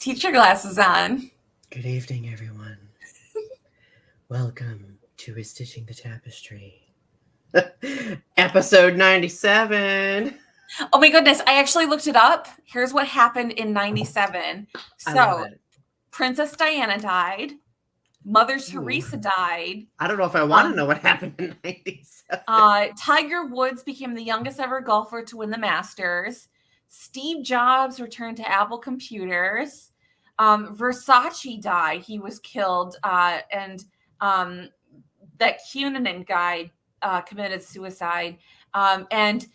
Teacher glasses on. Good evening, everyone. Welcome to Restitching the Tapestry. Episode 97. Oh my goodness, I actually looked it up. Here's what happened in 97. I love So, it. Princess Diana died. Mother Teresa died. I don't know if I want to know what happened in 97. Tiger Woods became the youngest ever golfer to win the Masters. Steve Jobs returned to Apple Computers. Versace died. He was killed. And that Cunanan guy committed suicide. And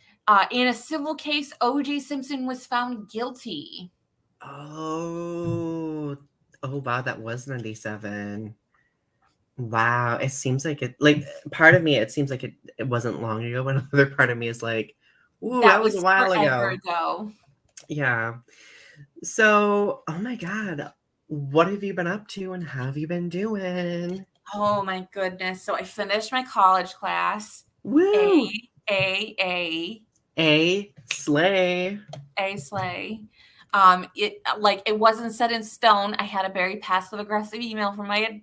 in a civil case, O.J. Simpson was found guilty. Oh, wow, that was 97. Wow, it seems like it, like, part of me, it seems like it wasn't long ago, but another part of me is like, ooh, that was a while ago. Yeah. So, oh my God, what have you been up to and how have you been doing? Oh my goodness. So I finished my college class. Woo! A slay. It wasn't set in stone. I had a very passive aggressive email from my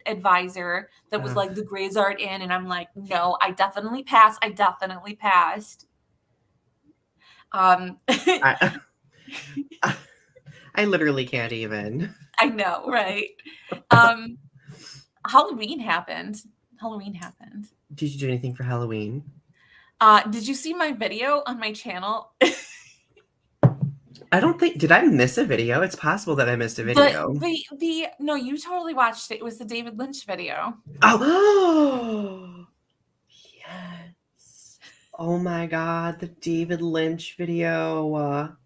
advisor that was like, the grades aren't in, and I'm like, no, I definitely passed. I literally can't even. I know, right? Halloween happened. Did you do anything for Halloween? Did you see my video on my channel? I don't think, did I miss a video? It's possible that I missed a video. No, you totally watched it. It was the David Lynch video. Oh, yes. Oh my God, the David Lynch video.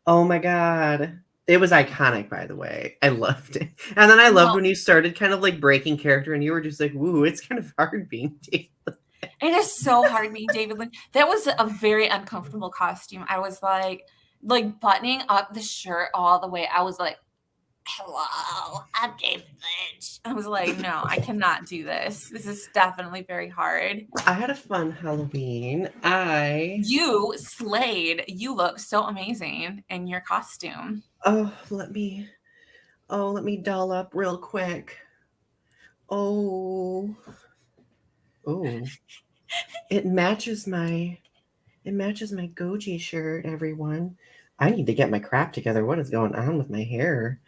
Oh my God. It was iconic, by the way. I loved it. And then I loved when you started kind of like breaking character and you were just like, woo, it's kind of hard being David Lynch. It is so hard being David Lynch. That was a very uncomfortable costume. I was like buttoning up the shirt all the way. I was like, hello, I'm David Lynch. I was like, no, I cannot do this. This is definitely very hard. I had a fun Halloween. You slayed. You look so amazing in your costume. Oh, let me doll up real quick. Oh. It matches my Goji shirt, everyone. I need to get my crap together. What is going on with my hair?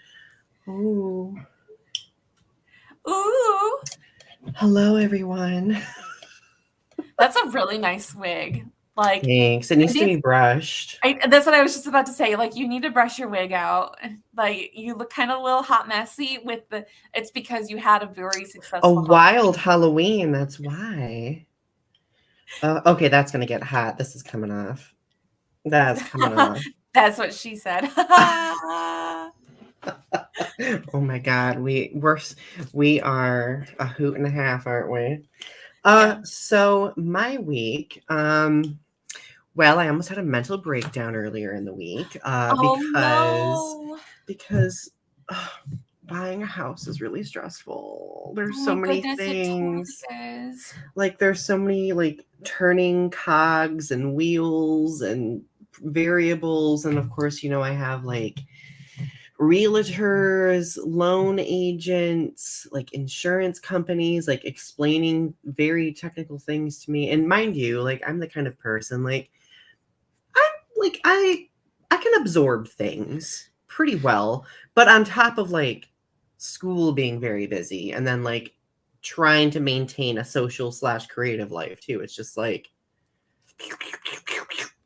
Ooh. Hello, everyone. That's a really nice wig. Like, thanks. It needs to be brushed. That's what I was just about to say. Like, you need to brush your wig out. Like, you look kind of a little hot messy with it's because you had a very successful wild Halloween. That's why. Okay, that's gonna get hot. This is coming off. That's coming off. That's what she said. Oh my God, we are a hoot and a half, aren't we? So my week, well, I almost had a mental breakdown earlier in the week because buying a house is really stressful. There's so many things. It totally is. Like there's so many like turning cogs and wheels and variables, and of course, I have like realtors, loan agents, like insurance companies, like explaining very technical things to me. And mind you, like I'm the kind of person I can absorb things pretty well, but on top of like school being very busy and then like trying to maintain a social / creative life too, it's just like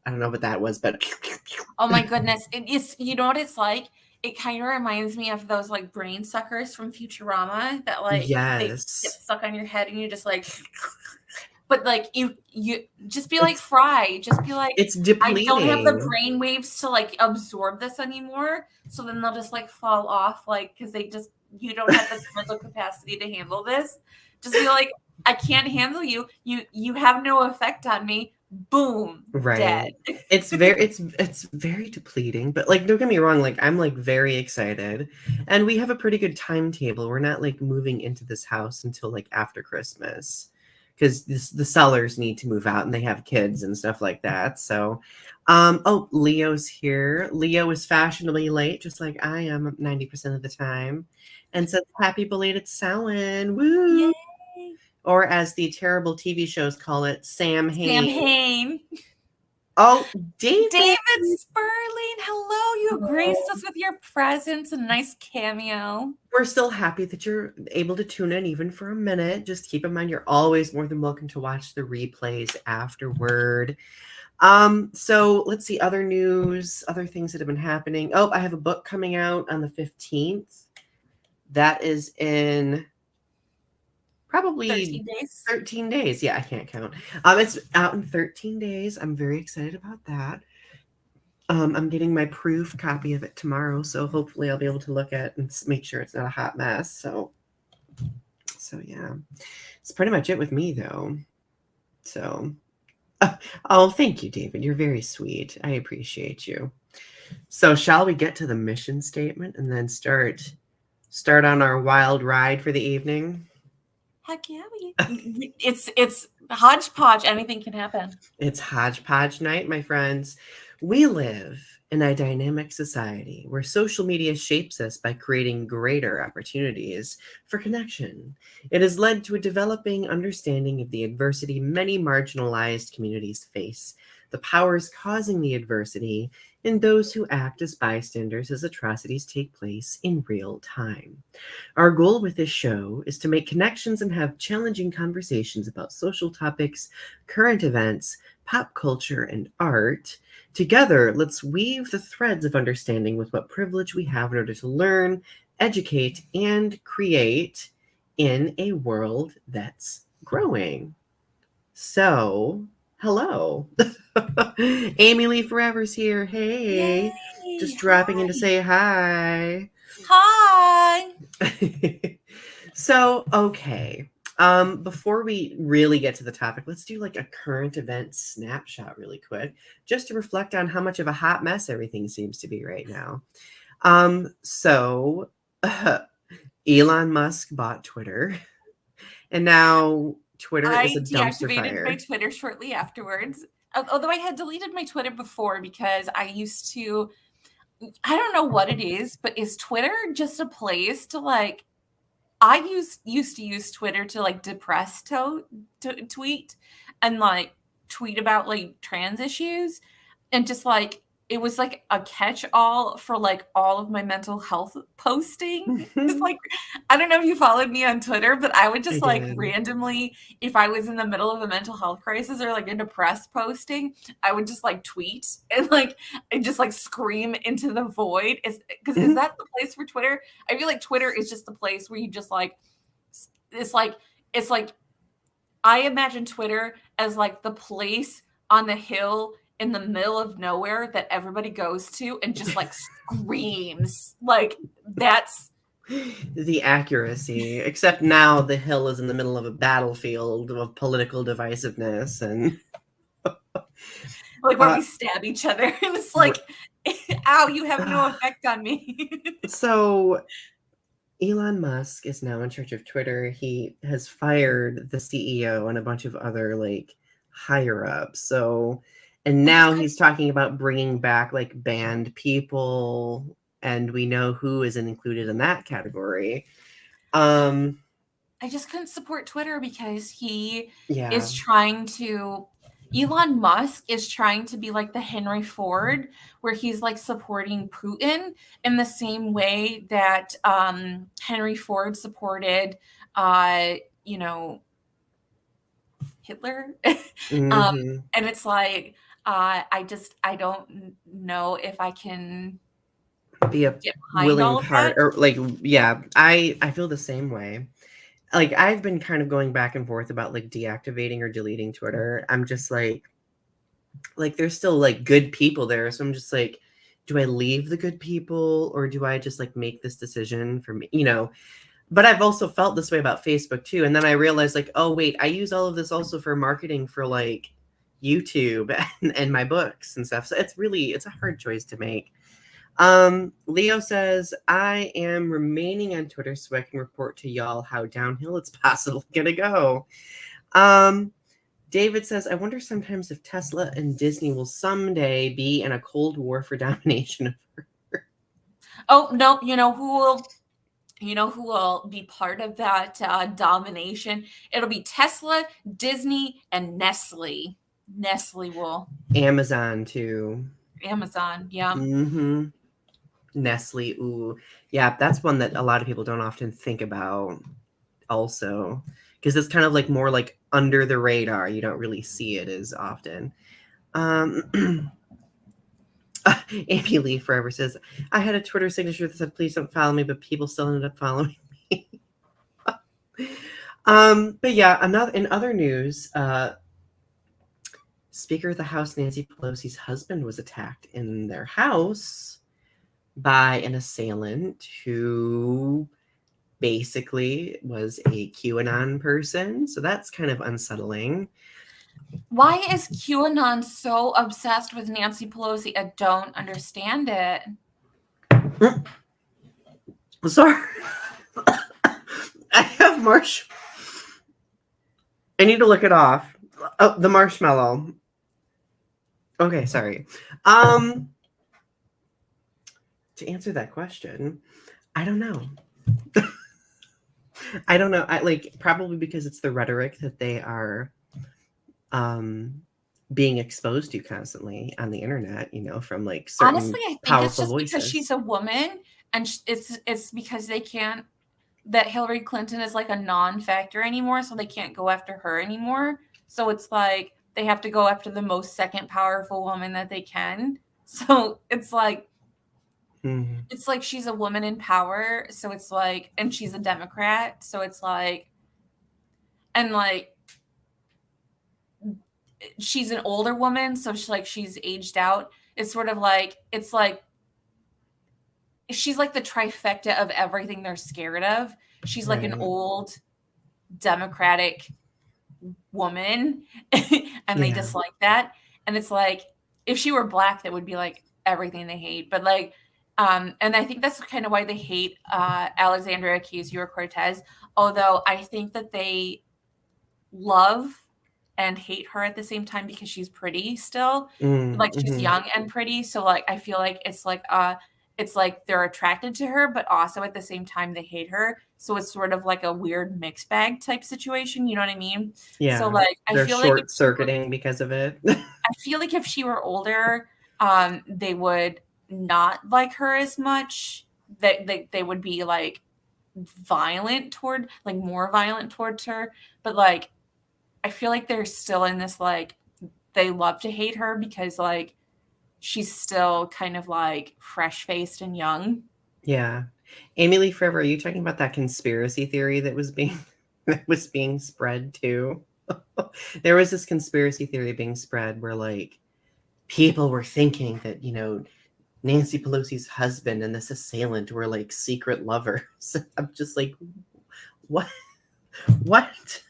I don't know what that was, but oh my goodness, you know what it's like? It kind of reminds me of those like brain suckers from Futurama that like they get stuck on your head and you just like, but like you just be like Fry, just be like, it's depleting. I don't have the brain waves to like absorb this anymore. So then they'll just like fall off, like, because you don't have the mental capacity to handle this. Just be like, I can't handle you. You have no effect on me. Boom, right. Dead. It's very depleting, but like don't get me wrong, like I'm like very excited and we have a pretty good timetable. We're not like moving into this house until like after Christmas because the sellers need to move out and they have kids and stuff like that. So, oh, Leo's here. Leo is fashionably late, just like I am 90% of the time, and says happy belated Samhain. Woo! Yay! Or as the terrible TV shows call it, Sam Sam Hain. Hain. Oh, David. David Sperling, hello. You graced us with your presence, a nice cameo. We're still happy that you're able to tune in even for a minute. Just keep in mind you're always more than welcome to watch the replays afterward. So let's see, other news, other things that have been happening. Oh, I have a book coming out on the 15th. That is in probably 13 days. 13 days. Yeah, I can't count. It's out in 13 days. I'm very excited about that. I'm getting my proof copy of it tomorrow, so hopefully I'll be able to look at it and make sure it's not a hot mess. So yeah, it's pretty much it with me, though. So, oh, thank you, David. You're very sweet. I appreciate you. So, shall we get to the mission statement and then start on our wild ride for the evening? Heck yeah, it's hodgepodge. Anything can happen. It's hodgepodge night, my friends. We live in a dynamic society where social media shapes us by creating greater opportunities for connection. It has led to a developing understanding of the adversity many marginalized communities face, the powers causing the adversity, and those who act as bystanders as atrocities take place in real time. Our goal with this show is to make connections and have challenging conversations about social topics, current events, pop culture, and art. Together, let's weave the threads of understanding with what privilege we have in order to learn, educate, and create in a world that's growing. So, hello. Amy Lee Forever's here. Hey. Yay, Just dropping in to say hi. Hi. So, okay. Before we really get to the topic, let's do like a current event snapshot really quick, just to reflect on how much of a hot mess everything seems to be right now. So Elon Musk bought Twitter, and now Twitter is a dumpster deactivated fire. my Twitter shortly afterwards. Although I had deleted my Twitter before because I used to, I don't know what it is, but is Twitter just a place to like, I used to use Twitter to like depress tweet and like tweet about like trans issues, and just like it was like a catch-all for like all of my mental health posting. It's like, I don't know if you followed me on Twitter, but I would just I like did. randomly, if I was in the middle of a mental health crisis or like a depressed posting, I would just like tweet and just like scream into the void. Is that the place for Twitter? I feel like Twitter is just the place where you just like, it's like I imagine Twitter as like the place on the hill in the middle of nowhere that everybody goes to and just like screams. Like that's the accuracy, except now the hill is in the middle of a battlefield of political divisiveness and like where we stab each other and it's like, ow, you have no effect on me. So Elon Musk is now in charge of Twitter. He has fired the CEO and a bunch of other like higher ups. So, and now he's talking about bringing back like banned people, and we know who isn't included in that category. I just couldn't support Twitter because he is trying to, Elon Musk is trying to be like the Henry Ford, where he's like supporting Putin in the same way that Henry Ford supported, Hitler. And it's like, I don't know if I can be a willing part or like, yeah, I feel the same way. Like I've been kind of going back and forth about like deactivating or deleting Twitter. I'm just like there's still like good people there. So I'm just like, do I leave the good people or do I just like make this decision for me, But I've also felt this way about Facebook too. And then I realized like, oh wait, I use all of this also for marketing for like YouTube and my books and stuff. So it's a hard choice to make. Leo says, I am remaining on Twitter so I can report to y'all how downhill it's possibly gonna go. David says, I wonder sometimes if Tesla and Disney will someday be in a Cold War for domination of Earth. Oh, no, you know who will be part of that domination? It'll be Tesla, Disney, and Nestle. Nestle will. Amazon too. Amazon, yeah. Mm-hmm. Nestle, ooh. Yeah, that's one that a lot of people don't often think about also. Because it's kind of like more like under the radar. You don't really see it as often. Amy Lee Forever says, I had a Twitter signature that said, please don't follow me, but people still ended up following me. But yeah, in other news, Speaker of the House Nancy Pelosi's husband was attacked in their house by an assailant who basically was a QAnon person. So that's kind of unsettling. Why is QAnon so obsessed with Nancy Pelosi? I don't understand it. Sorry. I have I need to look it off. Oh, the marshmallow. Okay, sorry. To answer that question, I don't know. I don't know. Probably because it's the rhetoric that they are being exposed to constantly on the internet, from like certain Honestly, I think powerful it's just voices. because she's a woman, and it's because they can't, that Hillary Clinton is like a non-factor anymore, so they can't go after her anymore. So it's like they have to go after the most second powerful woman that they can. So it's like it's like she's a woman in power, so it's like, and she's a Democrat, so it's like, and like she's an older woman, so she's aged out. It's sort of like, it's like she's like the trifecta of everything they're scared of. She's like an old Democratic woman and they dislike that. And it's like, if she were black, that would be like everything they hate. But like, and I think that's kind of why they hate Alexandria Ocasio-Cortez, although I think that they love and hate her at the same time because she's pretty still. Like she's young and pretty. So like I feel like it's like they're attracted to her, but also at the same time they hate her. So it's sort of like a weird mixed bag type situation. You know what I mean? Yeah. So like they're short circuiting because of it. I feel like if she were older, they would not like her as much. That they would be like more violent towards her. But like I feel like they're still in this like they love to hate her because like she's still kind of like fresh-faced and young. Yeah. Amy Lee Forever, are you talking about that conspiracy theory that was being spread too? There was this conspiracy theory being spread where like people were thinking that, Nancy Pelosi's husband and this assailant were like secret lovers. I'm just like, what? What?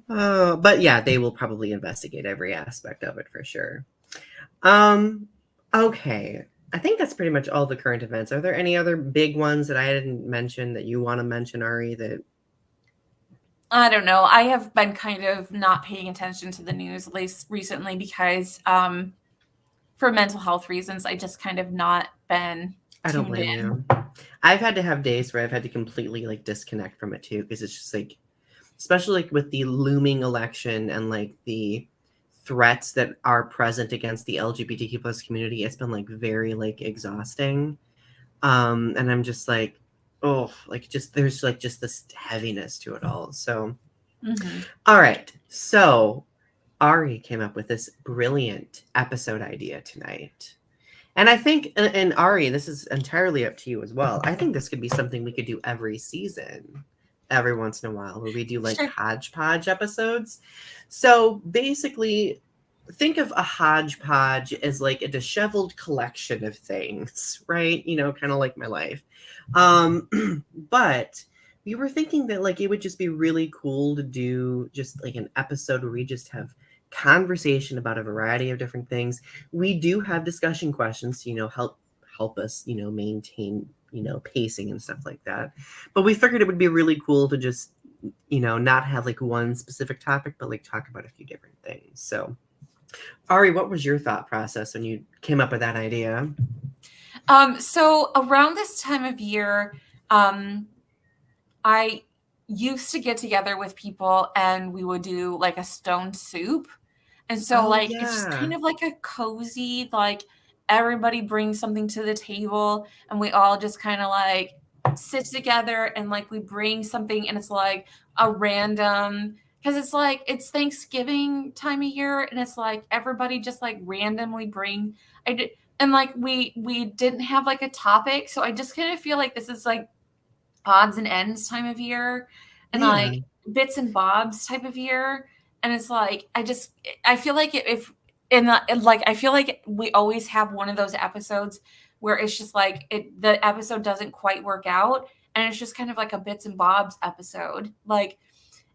But yeah, they will probably investigate every aspect of it for sure. Okay. I think that's pretty much all the current events. Are there any other big ones that I didn't mention that you want to mention, Ari, that I don't know. I have been kind of not paying attention to the news, at least recently, because for mental health reasons, I just kind of not been I don't blame you. I've had to have days where I've had to completely like disconnect from it too, because it's just like, especially like with the looming election and like the threats that are present against the LGBTQ plus community, it's been like very like exhausting. And I'm just like, oh, like just there's like just this heaviness to it all. So all right. So Ari came up with this brilliant episode idea tonight. And I think, and Ari, this is entirely up to you as well. I think this could be something we could do every season, every once in a while, where we do like hodgepodge episodes. So basically, think of a hodgepodge as like a disheveled collection of things, right? Kind of like my life. But we were thinking that like it would just be really cool to do just like an episode where we just have conversation about a variety of different things. We do have discussion questions to, help us, maintain, pacing and stuff like that. But we figured it would be really cool to just not have like one specific topic, but like talk about a few different things. So, Ari, what was your thought process when you came up with that idea? So around this time of year, I used to get together with people and we would do like a stone soup. And so Oh like it's just yeah. kind of like a cozy, like everybody brings something to the table and we all just kind of like sit together and like we bring something and it's like a random because it's like it's Thanksgiving time of year and it's like everybody just like randomly bring I did and like we didn't have like a topic. So I just kind of feel like this is like odds and ends time of year and Yeah. like bits and bobs type of year. And it's like, I feel like if like, I feel like we always have one of those episodes where it's just like the episode doesn't quite work out. And it's just kind of like a bits and bobs episode. Like,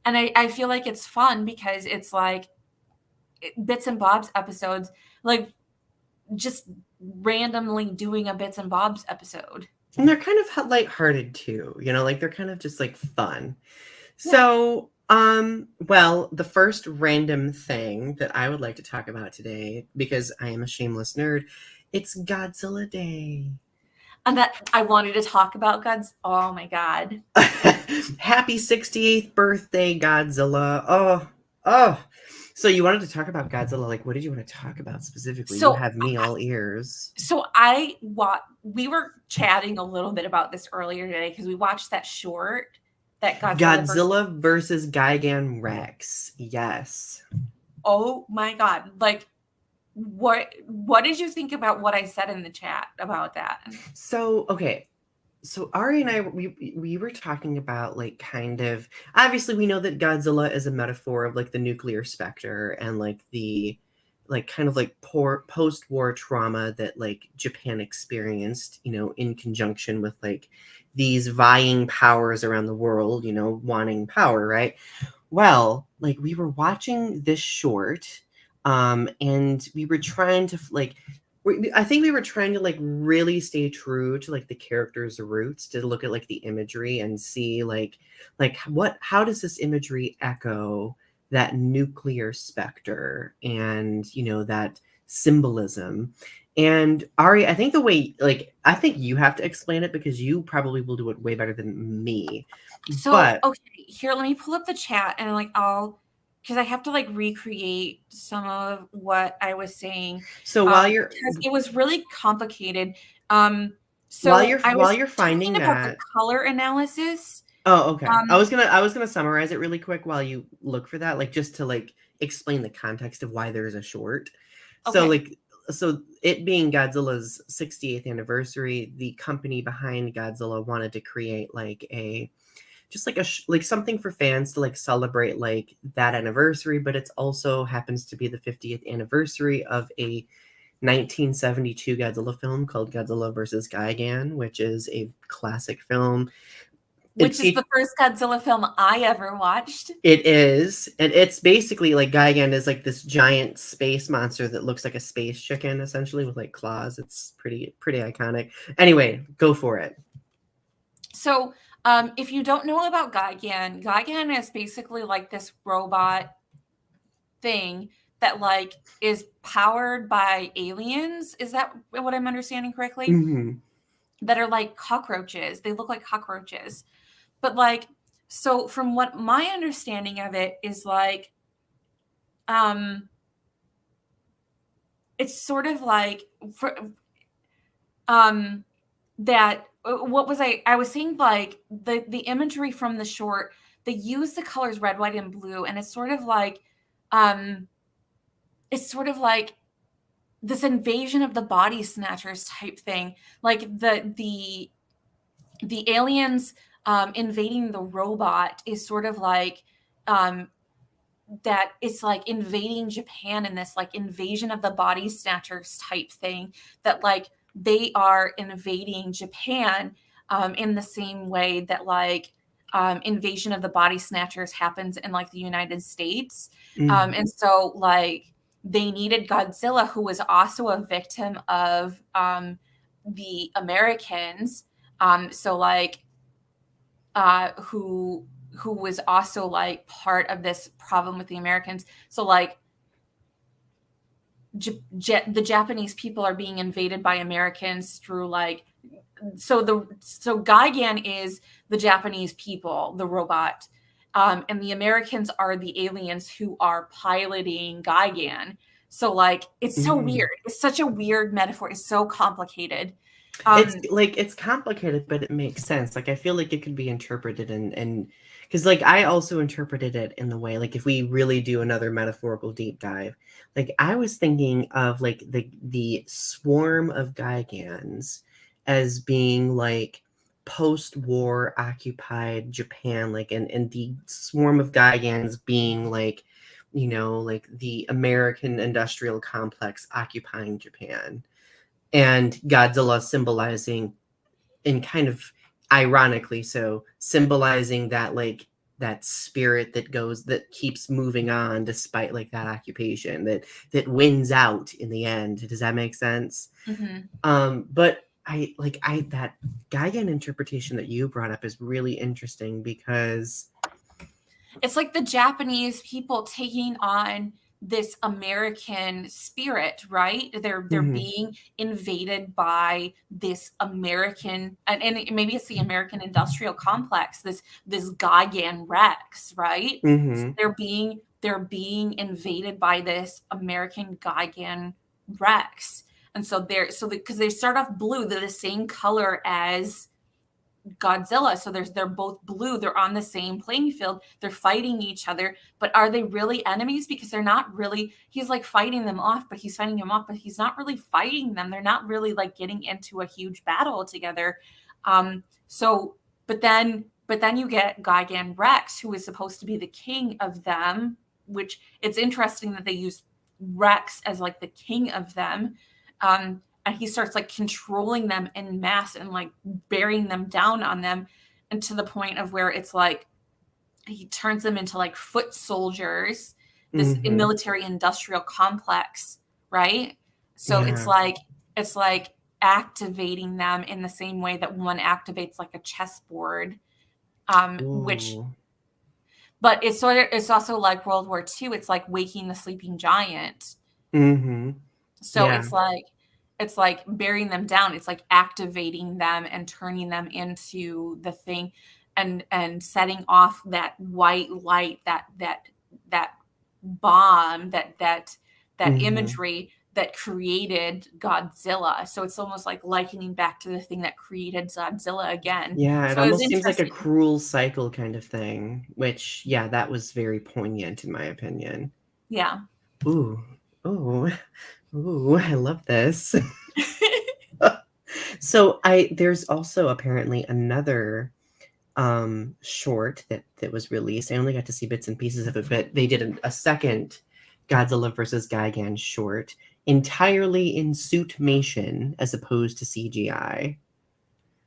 and I feel like it's fun because it's like bits and bobs episodes, like just randomly doing a bits and bobs episode. And they're kind of lighthearted too, like they're kind of just like fun. Yeah. So, well, the first random thing that I would like to talk about today, because I am a shameless nerd, it's Godzilla Day. And that I wanted to talk about God's. Oh my God. Happy 68th birthday, Godzilla. Oh. So you wanted to talk about Godzilla. Like, what did you want to talk about specifically? You So, have me all ears. we were chatting a little bit about this earlier today because we watched that short that Godzilla versus Gigan Rex. Yes. Oh my God. Like, what did you think about what I said in the chat about that? So, okay. So Ari and I we were talking about like kind of obviously we know that Godzilla is a metaphor of like the nuclear specter and like the like kind of like post-war trauma that like Japan experienced, in conjunction with like these vying powers around the world, wanting power, right? Well, like we were watching this short, and we were trying to like I think we were trying to like really stay true to like the character's roots, to look at like the imagery and see like how does this imagery echo that nuclear specter and that symbolism. And Ari, I think the way like I think you have to explain it because you probably will do it way better than me. So, But okay, here, let me pull up the chat and like because I have to like recreate some of what I was saying. so Because it was really complicated. So I while was you're talking finding about the that. color analysis. Oh, okay. I Um, was gonna summarize it really quick while you look for that, like just to like explain the context of why there's a short. So okay. like so it being Godzilla's 68th anniversary, the company behind Godzilla wanted to create like a just like like something for fans to like celebrate like that anniversary, but it's also happens to be the 50th anniversary of a 1972 Godzilla film called Godzilla versus Gigan, which is a classic film. Which is the first Godzilla film I ever watched. It is, and it's basically like Gigan is like this giant space monster that looks like a space chicken, essentially with like claws. It's pretty iconic. Anyway, go for it. So, if you don't know about Gigan, Gigan is basically like this robot thing that like is powered by aliens. Is that what I'm understanding correctly? Mm-hmm. That are like cockroaches. They look like cockroaches. But like, so from what my understanding of it is like, um, it's sort of like for, that what was I was saying like the imagery from the short, they use the colors red, white, and blue, and um it's sort of like this invasion of the body snatchers type thing. Like the aliens invading the robot is sort of like that it's like invading Japan in this like invasion of the body snatchers type thing, that like they are invading Japan in the same way that like invasion of the body snatchers happens in like the United States. Mm-hmm. And so like they needed Godzilla, who was also a victim of the Americans. So like who was also like part of this problem with the Americans. So like the Japanese people are being invaded by Americans through like, so Gigan is the Japanese people, the robot, and the Americans are the aliens who are piloting Gigan. So like, it's so weird. It's such a weird metaphor. It's so complicated. It's complicated, but it makes sense. Like I feel like it could be interpreted and because like I also interpreted it in the way, like if we really do another metaphorical deep dive, like I was thinking of like the swarm of Gigans as being like post-war occupied Japan, like and the swarm of Gigans being like, you know, like the American industrial complex occupying Japan, and Godzilla symbolizing, and kind of ironically so, symbolizing that like that spirit that keeps moving on despite like that occupation, that wins out in the end. Does that make sense? But I that Gigan interpretation that you brought up is really interesting because it's like the Japanese people taking on this American spirit, right? They're being invaded by this American, and maybe it's the American industrial complex, this Gigan Rex, right? So they're being invaded by this American Gigan Rex. And so because they start off blue, they're the same color as Godzilla. So they're both blue. They're on the same playing field. They're fighting each other. But are they really enemies? Because they're not really. He's like fighting them off, but he's not really fighting them. They're not really like getting into a huge battle together. So, but then you get Gigan Rex, who is supposed to be the king of them. Which it's interesting that they use Rex as like the king of them. And he starts like controlling them en masse and like bearing them down on them, and to the point of where it's like he turns them into like foot soldiers, this military industrial complex, right? So it's like activating them in the same way that one activates like a chessboard, which, but it's also like World War II. It's like waking the sleeping giant. So it's like bearing them down. It's like activating them and turning them into the thing, and setting off that white light, that bomb, that imagery that created Godzilla. So it's almost like likening back to the thing that created Godzilla again. Yeah, it so almost seems like a cruel cycle kind of thing, which, yeah, that was very poignant in my opinion. Yeah. Ooh, I love this. So there's also apparently another short that was released. I only got to see bits and pieces of it, but they did a second Godzilla versus Gigan short entirely in suitmation as opposed to CGI.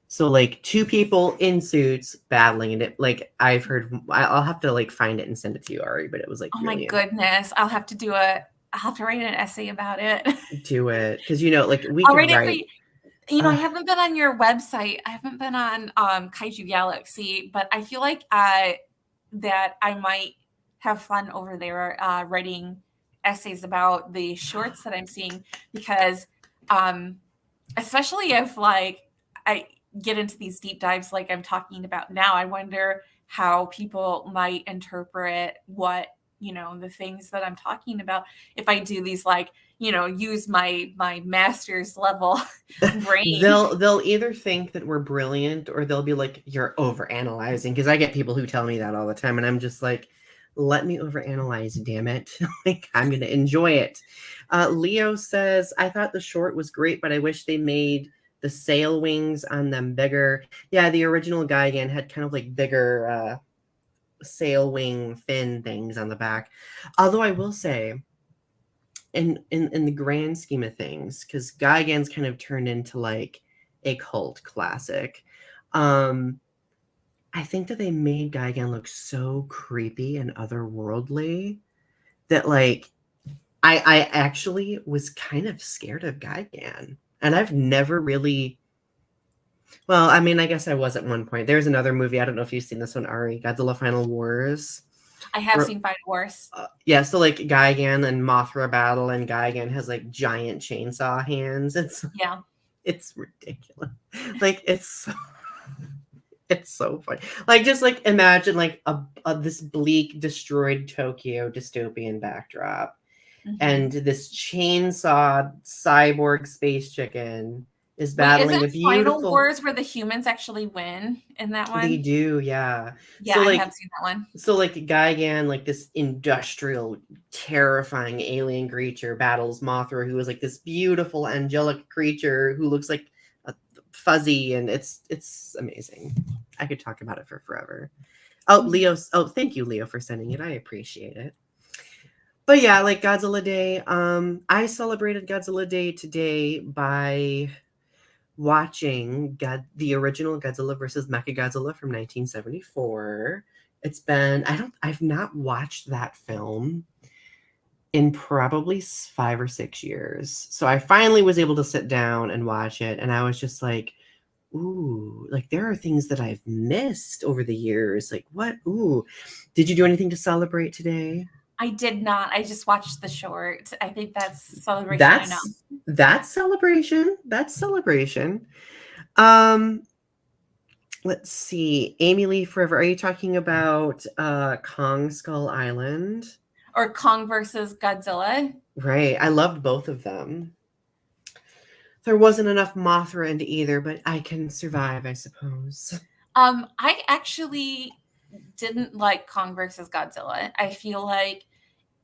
So like two people in suits battling, and it, like, I've heard, I'll have to like find it and send it to you, Ari, but it was like, oh my goodness, I'll have to write an essay about it. Do it, because like we I'll could write it. I haven't been on your website. I haven't been on Kaiju Galaxy, but I feel like that I might have fun over there writing essays about the shorts that I'm seeing, because especially if like I get into these deep dives like I'm talking about now, I wonder how people might interpret what, the things that I'm talking about, if I do these like, use my master's level brain. They'll either think that we're brilliant, or they'll be like, you're overanalyzing, because I get people who tell me that all the time, and I'm just like, let me overanalyze, damn it. Like, I'm gonna enjoy it. Leo says, I thought the short was great, but I wish they made the sail wings on them bigger. Yeah, the original Gigan had kind of like bigger sail wing fin things on the back. Although I will say, in the grand scheme of things, because Gigan's kind of turned into like a cult classic, I think that they made Gigan look so creepy and otherworldly that like I actually was kind of scared of Gigan. And I've never really Well, I mean, I guess I was at one point. There's another movie. I don't know if you've seen this one, Ari. Godzilla Final Wars. I have seen Final Wars. Yeah, so like Gigan and Mothra battle, and Gigan has like giant chainsaw hands. It's ridiculous. Like it's so funny. Like just like imagine like this bleak, destroyed Tokyo dystopian backdrop, and this chainsaw cyborg space chicken is battling a beautiful. Final Wars where the humans actually win in that one? They do, yeah. Yeah, so, I like, have seen that one. So like Gigan, like this industrial, terrifying alien creature battles Mothra, who is like this beautiful angelic creature who looks like a fuzzy, and it's amazing. I could talk about it for forever. Thank you, Leo, for sending it. I appreciate it. But yeah, like Godzilla Day. I celebrated Godzilla Day today by watching the original Godzilla versus Mechagodzilla from 1974. I've not watched that film in probably 5 or 6 years. So I finally was able to sit down and watch it, and I was just like, ooh, like there are things that I've missed over the years. Like what? Ooh. Did you do anything to celebrate today? I did not. I just watched the short. I think that's celebration enough. That's celebration. That's celebration. Let's see. Amy Lee Forever. Are you talking about Kong Skull Island? Or Kong versus Godzilla? Right. I loved both of them. There wasn't enough Mothra into either, but I can survive, I suppose. I actually didn't like Kong versus Godzilla. I feel like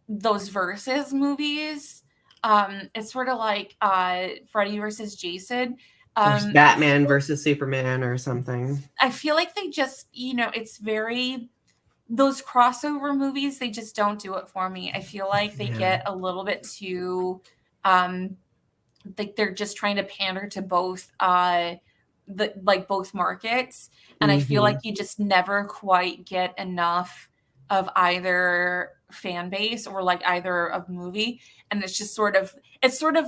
those versus movies, it's sort of like Freddy versus Jason. Or Batman versus Superman or something. I feel like they just, it's very, those crossover movies, they just don't do it for me. I feel like they get a little bit too, like they're just trying to pander to both both markets, and I feel like you just never quite get enough of either fan base or like either of movie, and it's sort of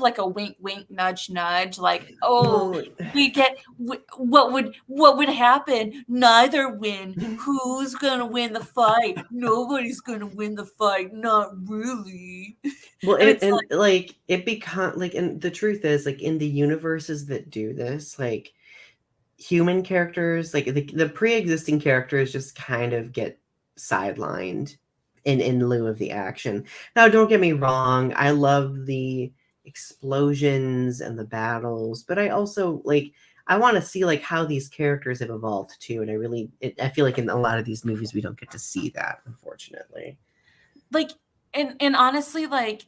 like a wink wink nudge nudge, like, oh, we get what would happen, neither win, who's gonna win the fight, nobody's gonna win the fight, not really. Well, and the truth is, like, in the universes that do this, like, human characters, like the pre-existing characters just kind of get sidelined in lieu of the action. Now, don't get me wrong, I love the explosions and the battles, but I also I want to see like how these characters have evolved too, and I feel like in a lot of these movies we don't get to see that, unfortunately. Like, and honestly, like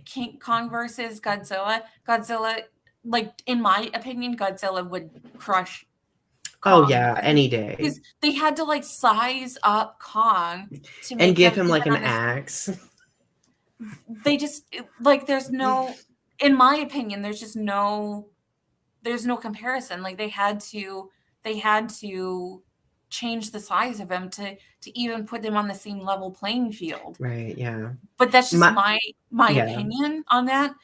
King Kong versus Godzilla, like, in my opinion, Godzilla would crush Kong. Oh yeah, any day. Because they had to like size up Kong to and give him like an axe. They just like, there's no, in my opinion, there's no comparison. Like they had to change the size of him to even put them on the same level playing field. Right. Yeah. But that's just my opinion on that.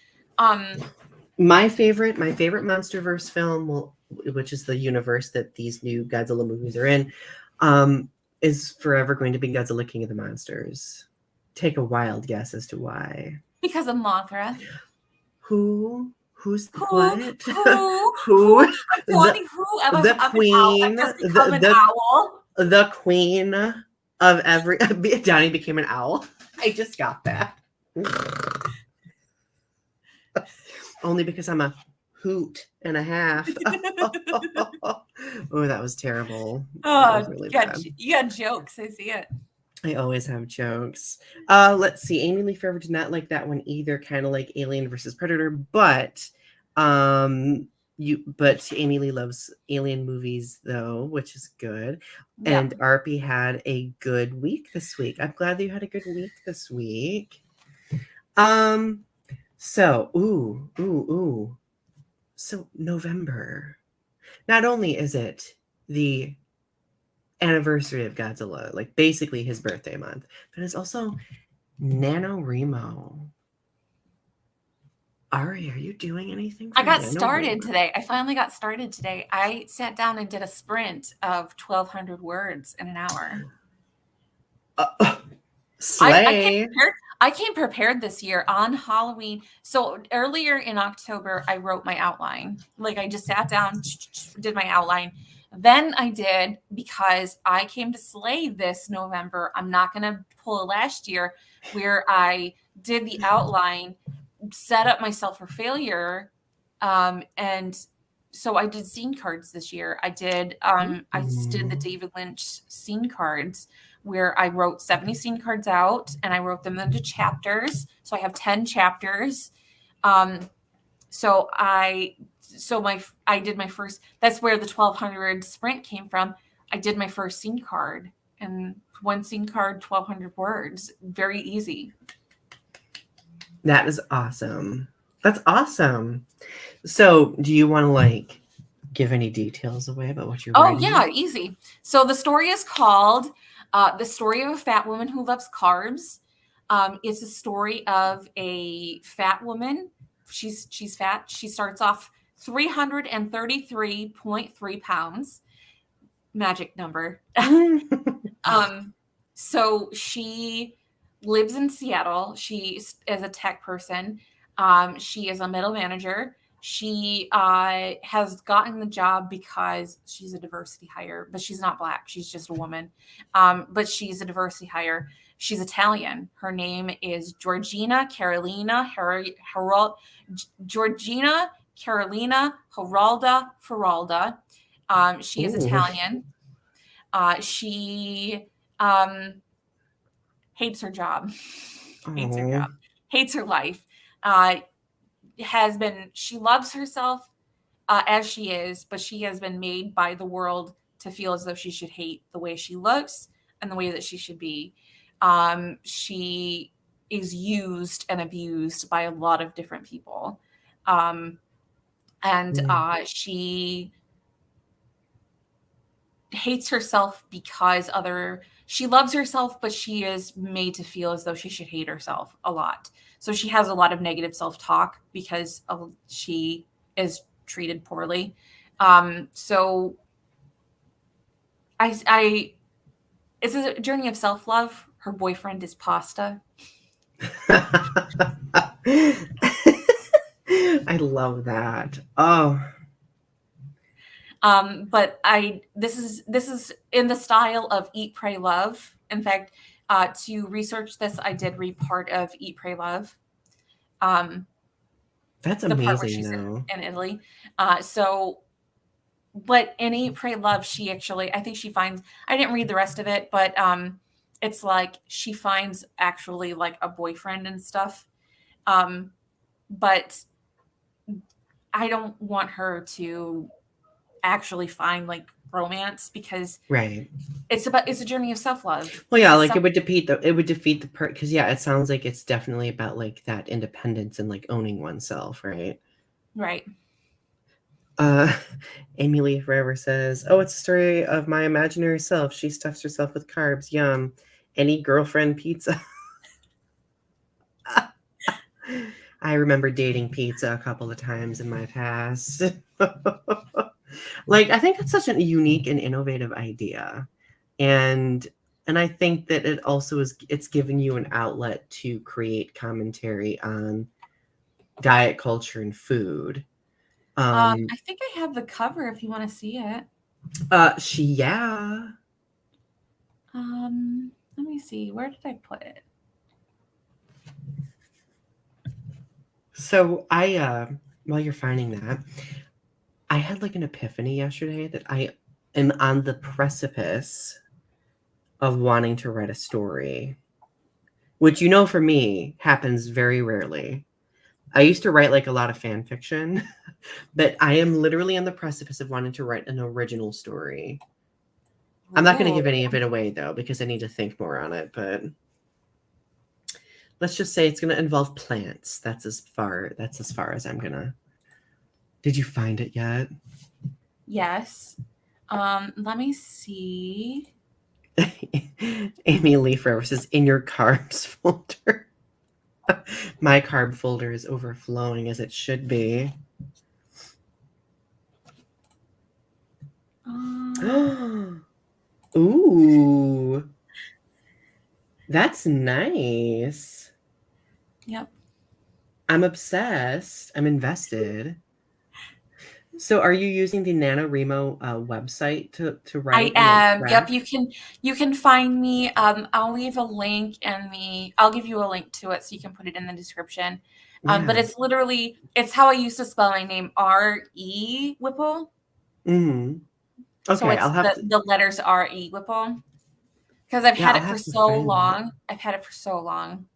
My favorite MonsterVerse film, which is the universe that these new Godzilla movies are in, is forever going to be Godzilla King of the Monsters. Take a wild guess as to why. Because of Mothra. Who's the what? The queen. The queen of every. Donnie became an owl. I just got that. Only because I'm a hoot and a half. Oh, that was terrible. Oh, really you got jokes. I see it. I always have jokes. Let's see. Amy Lee Forever did not like that one either. Kind of like Alien versus Predator, but Amy Lee loves alien movies though, which is good. Yeah. And Arpy had a good week this week. I'm glad that you had a good week this week. So, So November. Not only is it the anniversary of Godzilla, like basically his birthday month, but it's also NaNoWriMo. Ari, are you doing anything I for got Nano started War? today. I finally got started today. I sat down and did a sprint of 1,200 words in an hour. Slay. I came prepared this year on Halloween. So earlier in October, I wrote my outline. Like I just sat down, did my outline. Then I did, because I came to Slay this November. I'm not going to pull a last year where I did the outline, set up myself for failure. And so I did scene cards this year. I did the David Lynch scene cards, where I wrote 70 scene cards out and I wrote them into chapters. So I have 10 chapters. So I did my first, that's where the 1,200 sprint came from. I did my first scene card, and one scene card, 1,200 words. Very easy. That is awesome. That's awesome. So do you want to like give any details away about what you're writing? Yeah, easy. So the story is called The Story of a Fat Woman Who Loves Carbs. It's a story of a fat woman. She's fat. She starts off 333.3 pounds. Magic number. So she lives in Seattle. She is a tech person. She is a middle manager. She has gotten the job because she's a diversity hire, but she's not Black. She's just a woman. But she's a diversity hire. She's Italian. Her name is Georgina Carolina Geralda Ferralda. She is Italian. She hates her job, hates her life. She loves herself as she is, but she has been made by the world to feel as though she should hate the way she looks and the way that she should be. She is used and abused by a lot of different people. She hates herself because she loves herself, but she is made to feel as though she should hate herself a lot. So she has a lot of negative self-talk because she is treated poorly. So it's a journey of self-love. Her boyfriend is pasta. I love that. Oh. But this is in the style of Eat, Pray, Love. In fact, to research this, I did read part of Eat, Pray, Love. That's the amazing, part where she's in Italy. But in Eat, Pray, Love, she actually, I think she finds, I didn't read the rest of it, but it's like she finds actually like a boyfriend and stuff. But I don't want her to actually find like romance, because it's a journey of self-love. Well, yeah, like it would defeat the because it sounds like it's definitely about like that independence and like owning oneself, right? Amy Lee Forever says, "Oh, it's a story of my imaginary self. She stuffs herself with carbs. Yum. Any girlfriend pizza." I remember dating pizza a couple of times in my past. Like, I think it's such a unique and innovative idea. And I think that it also it's giving you an outlet to create commentary on diet culture and food. I think I have the cover if you want to see it. Let me see. Where did I put it? So while you're finding that, I had like an epiphany yesterday that I am on the precipice of wanting to write a story, which, for me happens very rarely. I used to write like a lot of fan fiction, but I am literally on the precipice of wanting to write an original story. I'm not going to give any of it away though, because I need to think more on it, but let's just say it's going to involve plants. That's as far as I'm going to. Did you find it yet? Yes. Let me see. Amy Lee Forever says, in your carbs folder. My carb folder is overflowing as it should be. Ooh. That's nice. Yep. I'm obsessed. I'm invested. So are you using the NaNoWriMo website to write? I am. Yep, Track? you can find me. I'll leave a link I'll give you a link to it so you can put it in the description. Yeah. But it's how I used to spell my name, Ari Whipple. Mm-hmm. Okay, So it's I'll have to. the letters Re Whipple. Because I've Yeah, had I'll it for have to so find that. long. I've had it for so long.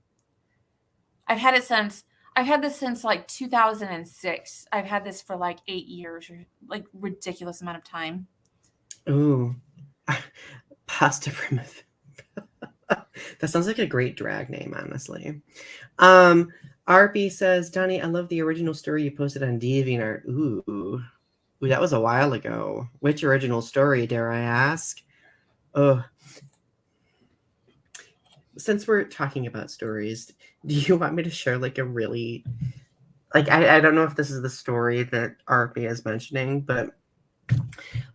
I've had this since like 2006. I've had this for like 8 years or like ridiculous amount of time. Ooh. Pasta primitive. That sounds like a great drag name, honestly. RP says, Donny, I love the original story you posted on DeviantArt. Ooh, that was a while ago. Which original story, dare I ask? Oh, since we're talking about stories, do you want me to share like a really, like, I don't know if this is the story that RP is mentioning, but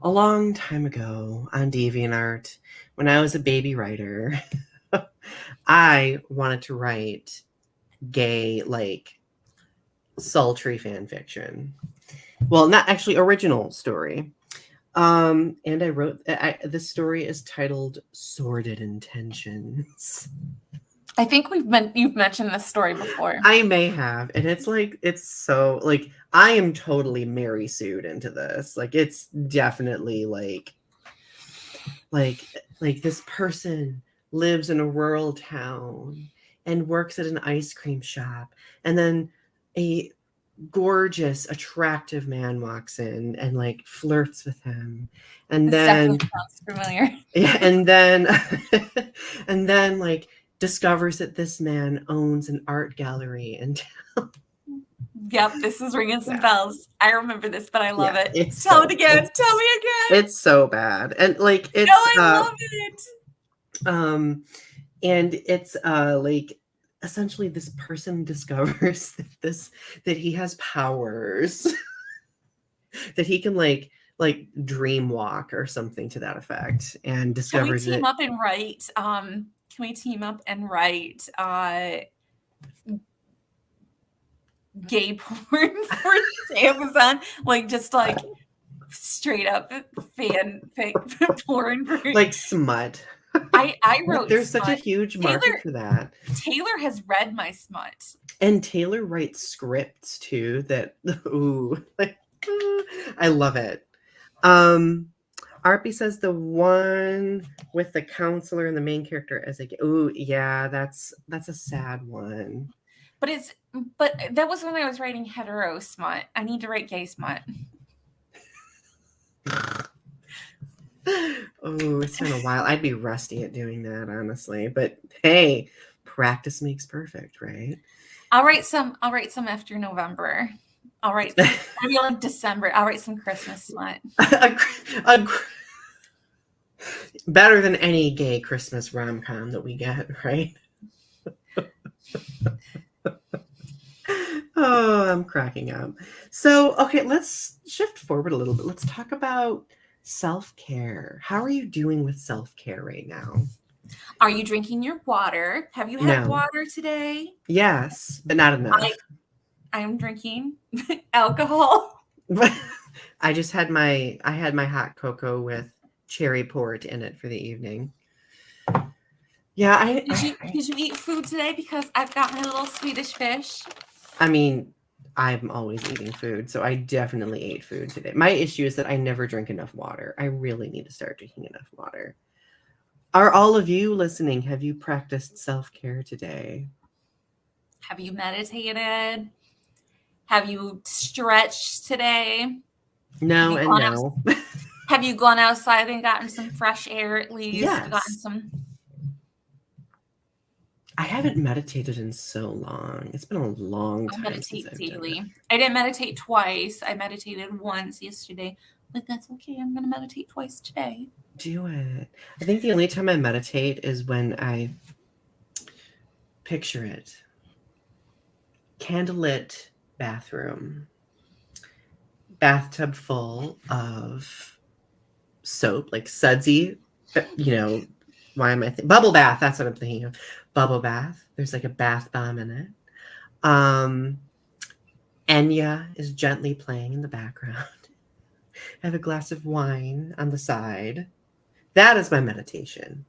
a long time ago on DeviantArt, when I was a baby writer, I wanted to write gay, like, sultry fan fiction. Well, not actually original story. And I wrote this story is titled Sordid Intentions. I think you've mentioned this story before. I may have, and it's like it's so like I am totally Mary Sued into this. Like it's definitely like this person lives in a rural town and works at an ice cream shop, and then a gorgeous, attractive man walks in and like flirts with him, and This then definitely sounds familiar. yeah, and then and then like discovers that this man owns an art gallery and Yep, this is ringing some yeah, bells. I remember this, but I love yeah, it. it's Tell it so again. Tell me again. it's so bad, and like No, I love it. and it's like essentially this person discovers that he has powers that he can like dream walk or something to that effect, and Can we discovers team that up and write? Can we team up and write gay porn for Amazon? Like just like straight up porn. like smut. I wrote There's such a smut. huge market for that. Taylor has read my smut. And Taylor writes scripts too that ooh, like, I love it. RP says the one with the counselor and the main character as a ooh, yeah, that's a sad one. But that was when I was writing hetero smut. I need to write gay smut. Oh, it's been a while. I'd be rusty at doing that, honestly. But hey, practice makes perfect, right? I'll write some after November. I'll write maybe like December. I'll write some Christmas smut. Better than any gay Christmas rom-com that we get, right? Oh, I'm cracking up. So, okay, let's shift forward a little bit. Let's talk about self-care. How are you doing with self-care right now? Are you drinking your water? Have you had water today? Yes, but not enough. I'm drinking alcohol. I just had my hot cocoa with cherry port in it for the evening. Yeah, did you eat food today? Because I've got my little Swedish fish. I mean, I'm always eating food, so I definitely ate food today. My issue is that I never drink enough water. I really need to start drinking enough water. Are all of you listening? Have you practiced self-care today? Have you meditated? Have you stretched today? No and no. Have you gone outside and gotten some fresh air at least? Yes. Gotten some. I haven't meditated in so long. It's been a long time. I meditate daily. I didn't meditate twice. I meditated once yesterday, but that's okay. I'm going to meditate twice today. Do it. I think the only time I meditate is when I picture it. candlelit bathroom, bathtub full of soap, like sudsy, why am I bubble bath? That's what I'm thinking of. Bubble bath. There's like a bath bomb in it. Enya is gently playing in the background. I have a glass of wine on the side. That is my meditation.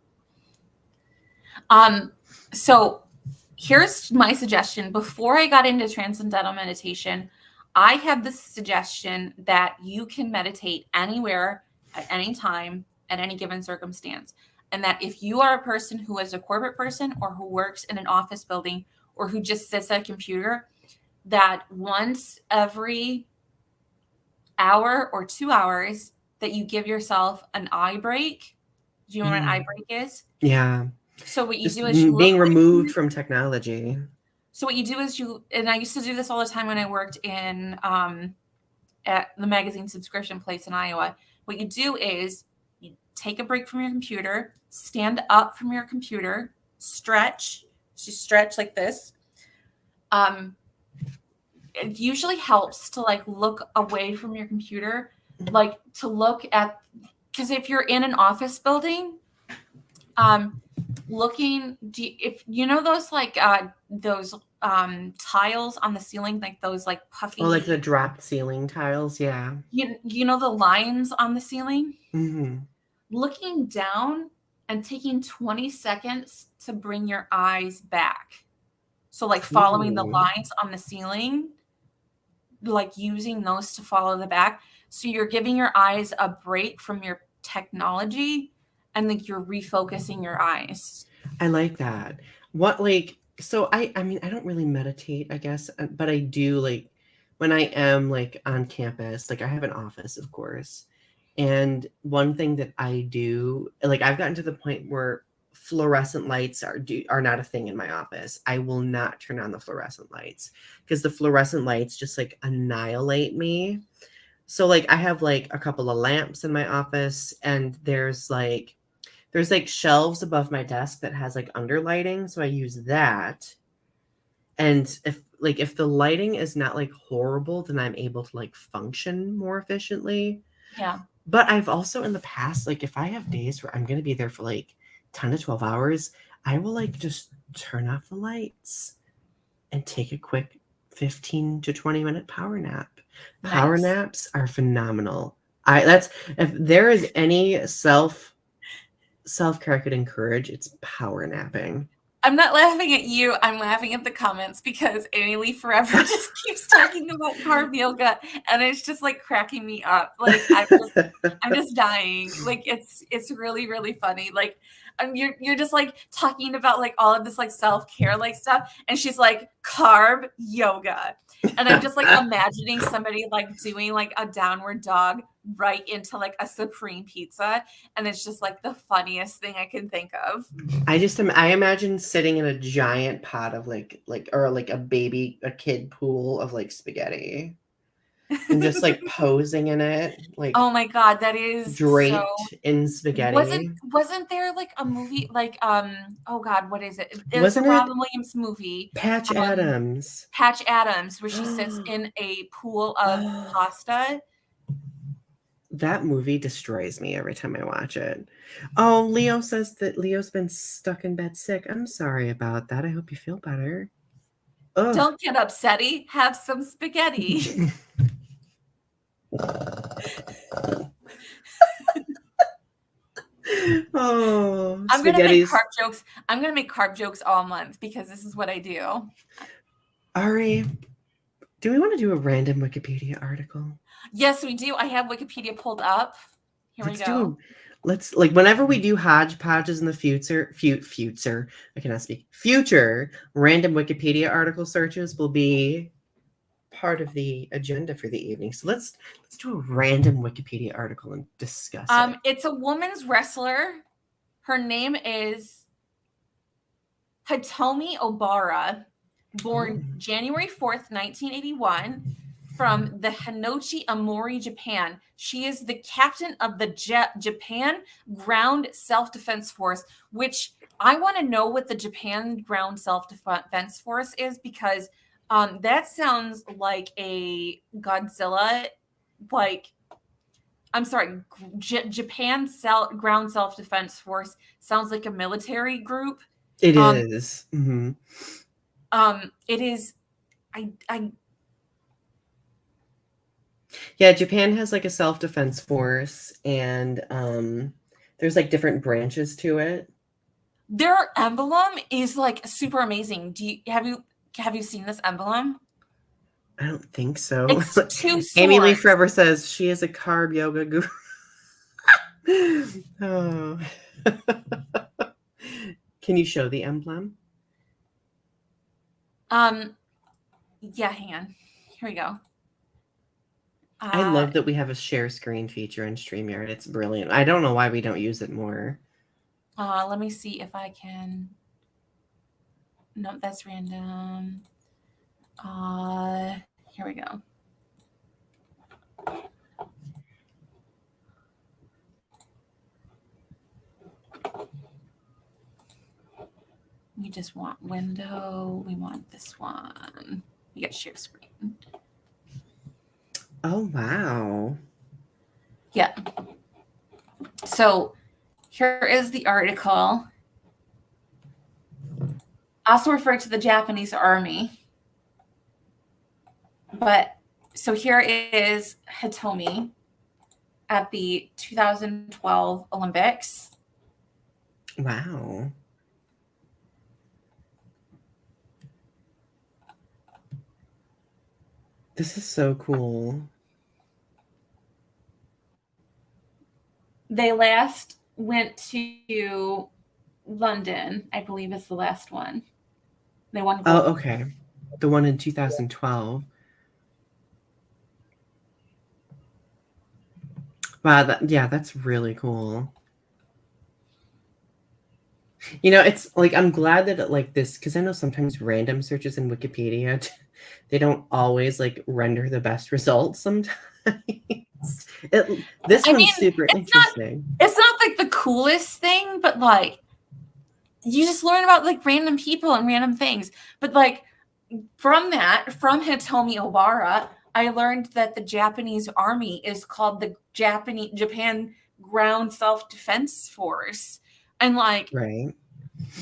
So here's my suggestion. Before I got into transcendental meditation, I had this suggestion that you can meditate anywhere, at any time, at any given circumstance. And that if you are a person who is a corporate person or who works in an office building or who just sits at a computer, that once every hour or 2 hours that you give yourself an eye break. Do you know what an eye break is? Yeah. So what you Just do is you being removed from technology. So what you do is and I used to do this all the time when I worked in at the magazine subscription place in Iowa. What you do is you take a break from your computer, stand up from your computer, stretch. Just stretch like this. It usually helps to like look away from your computer, like to look at, because if you're in an office building, if you know those like tiles on the ceiling, like those like puffy, like the dropped ceiling tiles. Yeah. You know the lines on the ceiling. Mm-hmm. Looking down and taking 20 seconds to bring your eyes back. So like following the lines on the ceiling, like using those to follow the back. So you're giving your eyes a break from your technology and like you're refocusing your eyes. I like that. So I mean, I don't really meditate, I guess, but I do like when I am like on campus, like I have an office, of course. And one thing that I do, like I've gotten to the point where fluorescent lights are not a thing in my office. I will not turn on the fluorescent lights because the fluorescent lights just like annihilate me. So like I have like a couple of lamps in my office, and there's like shelves above my desk that has like underlighting, so I use that. And if the lighting is not like horrible, then I'm able to like function more efficiently. Yeah. But I've also in the past, like if I have days where I'm going to be there for like 10 to 12 hours, I will like just turn off the lights and take a quick 15 to 20-minute power nap. Nice. Power naps are phenomenal. If there is any self-care I could encourage, it's power napping. I'm not laughing at you. I'm laughing at the comments because Amy Lee Forever just keeps talking about carb yoga, and it's just like cracking me up. Like I'm just dying. Like it's really, really funny. Like you're just like talking about like all of this like self-care like stuff, and she's like carb yoga, and I'm just like imagining somebody like doing like a downward dog right into like a supreme pizza, and it's just like the funniest thing I can think of. I imagine sitting in a giant pot of like a kid pool of like spaghetti and just like posing in it, like, oh my god, that is draped in spaghetti. Wasn't there like a movie like oh god, what is it? It was a Robin Williams movie, Patch Adams, where she sits in a pool of pasta. That movie destroys me every time I watch it. Oh, Leo says that Leo's been stuck in bed sick. I'm sorry about that. I hope you feel better. Ugh. Don't get upsetty. Have some spaghetti. Oh, I'm gonna make carb jokes. I'm gonna make carb jokes all month because this is what I do. Ari, do we want to do a random Wikipedia article? Yes, we do. I have Wikipedia pulled up. Here we go. Let's like whenever we do hodgepodges in the future, I cannot speak. Future random Wikipedia article searches will be part of the agenda for the evening. So let's do a random Wikipedia article and discuss it. It's a woman's wrestler. Her name is Hitomi Obara, born January 4th, 1981, from the Hinochi Amori, Japan. She is the captain of the Japan Ground Self-Defense Force, which I want to know what the Japan Ground Self-Defense Force is, because That sounds like a Godzilla, like, I'm sorry, Japan ground self-defense force sounds like a military group. It is. Mm-hmm. It is. I Yeah, Japan has like a self-defense force, and there's like different branches to it. Their emblem is like super amazing. Have you seen this emblem? I don't think so. It's two Amy Lee swords. Forever says she is a carb yoga guru. Oh. Can you show the emblem? Yeah, hang on. Here we go. I love that we have a share screen feature in StreamYard. It's brilliant. I don't know why we don't use it more. Let me see if I can. No, that's random. Here we go. We just want window. We want this one. You got share screen. Oh, wow. Yeah. So here is the article. Also referred to the Japanese army. But so here is Hitomi at the 2012 Olympics. Wow. This is so cool. They last went to London, I believe is the last one. They won gold. Oh, okay. The one in 2012. Wow, that's really cool. You know, it's like, I'm glad that it, like this, because I know sometimes random searches in Wikipedia, they don't always like render the best results sometimes. This one's super interesting. It's not like the coolest thing, but like you just learn about like random people and random things. But like from Hitomi Obara, I learned that the Japanese army is called the Japan Ground Self-Defense Force. And like, right.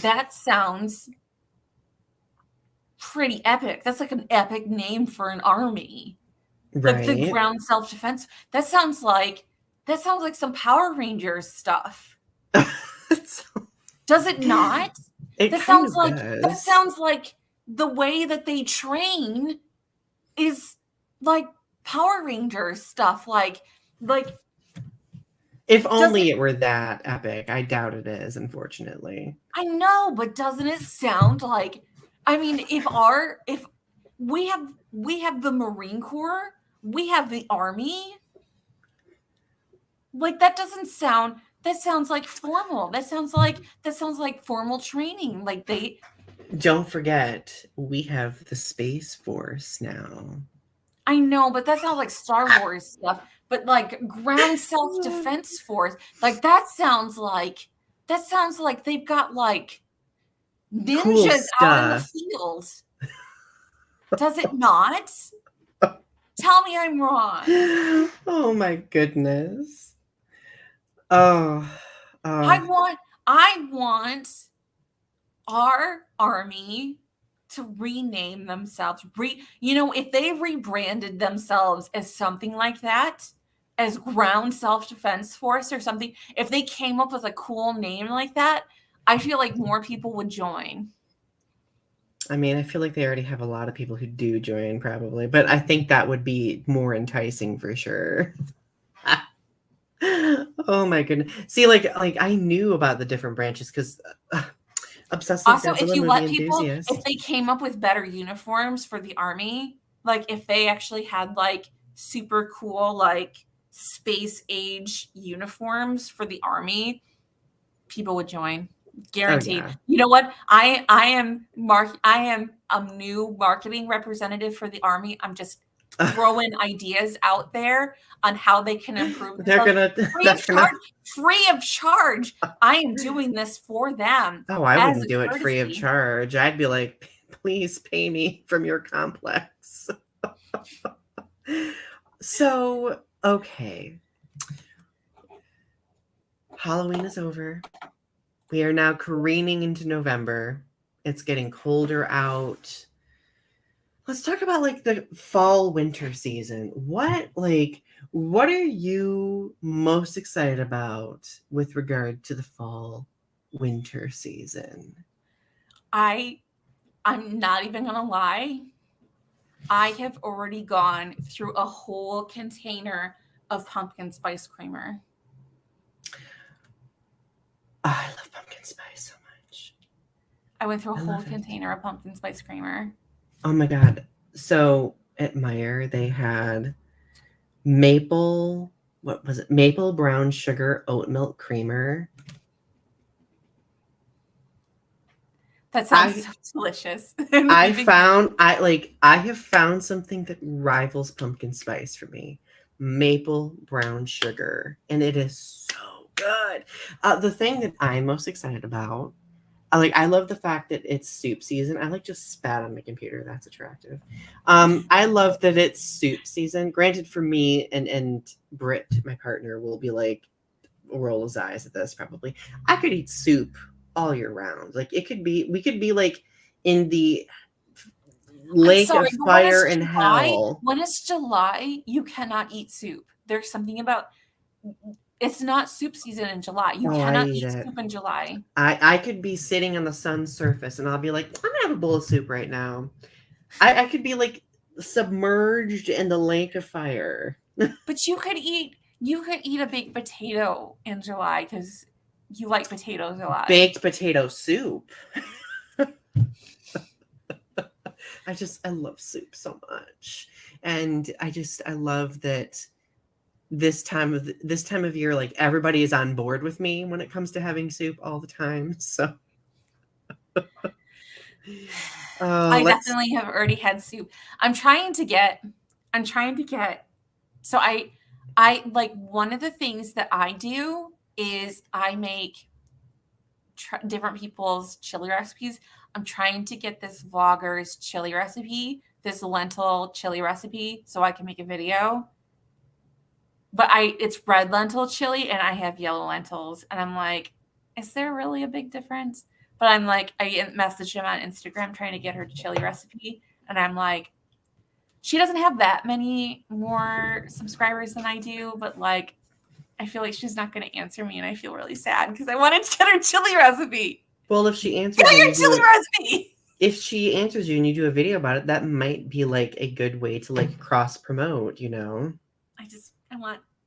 That sounds pretty epic. That's like an epic name for an army. Right. Like the ground self-defense. That sounds like some Power Rangers stuff. Does it not? That sounds like the way that they train is like Power Rangers stuff. Like if only it were that epic. I doubt it is, unfortunately. I know, but doesn't it sound like, I mean, if we have the Marine Corps, we have the Army, like that sounds like formal. That sounds like formal training. Like don't forget, we have the Space Force now. I know, but that sounds like Star Wars stuff. But like ground self-defense force, like that sounds like they've got like ninjas cool out in the field. Does it not? Tell me I'm wrong. Oh my goodness. Oh. I want our army to rename themselves. If they rebranded themselves as something like that, as Ground Self-Defense Force or something, if they came up with a cool name like that, I feel like more people would join. I mean, I feel like they already have a lot of people who do join probably, but I think that would be more enticing for sure. Oh my goodness. See, like I knew about the different branches because obsessive. Also, if you let people, if they came up with better uniforms for the army, like if they actually had like super cool like space age uniforms for the army, people would join. Guaranteed. Oh, yeah. You know what? I am a new marketing representative for the army. I'm just throwing ideas out there on how they can improve. Free of charge. I am doing this for them. Oh, I wouldn't do it free of charge. I'd be like, Please pay me from your complex. So, okay. Halloween is over. We are now careening into November. It's getting colder out. Let's talk about like the fall winter season. What are you most excited about with regard to the fall winter season? I'm not even gonna lie. I have already gone through a whole container of pumpkin spice creamer. Oh, I love pumpkin spice so much. I went through a whole container of pumpkin spice creamer. Oh my God. So at Meijer, they had maple, what was it? Maple brown sugar oat milk creamer. That sounds so delicious. I have found something that rivals pumpkin spice for me. Maple brown sugar. And it is so good. The thing that I'm most excited about, I love the fact that it's soup season. I just spat on my computer. That's attractive. I love that it's soup season. Granted, for me and Britt, my partner, will be roll his eyes at this probably. I could eat soup all year round. We could be in the lake of fire and hell. When it's July, you cannot eat soup. There's something about it's not soup season in July. You cannot eat soup in July. I could be sitting on the sun's surface and I'll be like, I'm gonna have a bowl of soup right now. I could be submerged in the lake of fire. But you could eat a baked potato in July because you like potatoes a lot. Baked potato soup. I love soup so much. And I love that this time of year, everybody is on board with me when it comes to having soup all the time. So I definitely have already had soup. I'm trying to get so I one of the things that I do is I make different people's chili recipes. I'm trying to get this vlogger's chili recipe, this lentil chili recipe, so I can make a video. But it's red lentil chili and I have yellow lentils. And I'm like, is there really a big difference? But I'm like, I messaged him on Instagram trying to get her chili recipe. And I'm like, she doesn't have that many more subscribers than I do. But I feel like she's not going to answer me. And I feel really sad because I wanted to get her chili recipe. Well, if she answers recipe. If she answers you and you do a video about it, that might be a good way to cross promote,